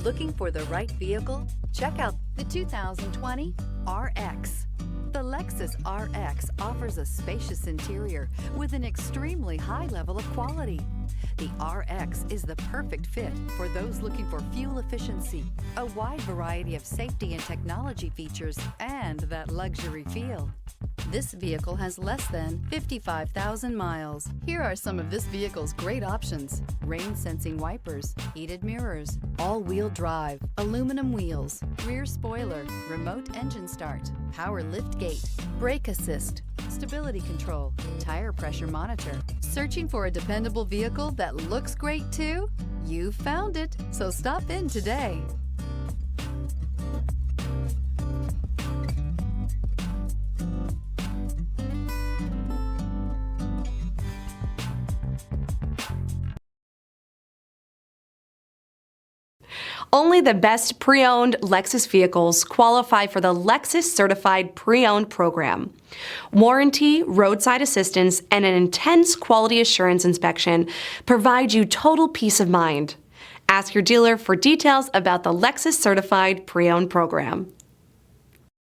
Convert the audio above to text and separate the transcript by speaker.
Speaker 1: Looking for the right vehicle? Check out the 2020 RX. The Lexus RX offers a spacious interior with an extremely high level of quality. The RX is the perfect fit for those looking for fuel efficiency, a wide variety of safety and technology features, and that luxury feel. This vehicle has less than 55,000 miles. Here are some of this vehicle's great options: rain-sensing wipers, heated mirrors, all-wheel drive, aluminum wheels, rear spoiler, remote engine start, power liftgate, brake assist, stability control, tire pressure monitor. Searching for a dependable vehicle that looks great too? You found it, so stop in today.
Speaker 2: Only the best pre-owned Lexus vehicles qualify for the Lexus Certified Pre-Owned program. Warranty, roadside assistance, and an intense quality assurance inspection provide you total peace of mind. Ask your dealer for details about the Lexus Certified Pre-Owned program.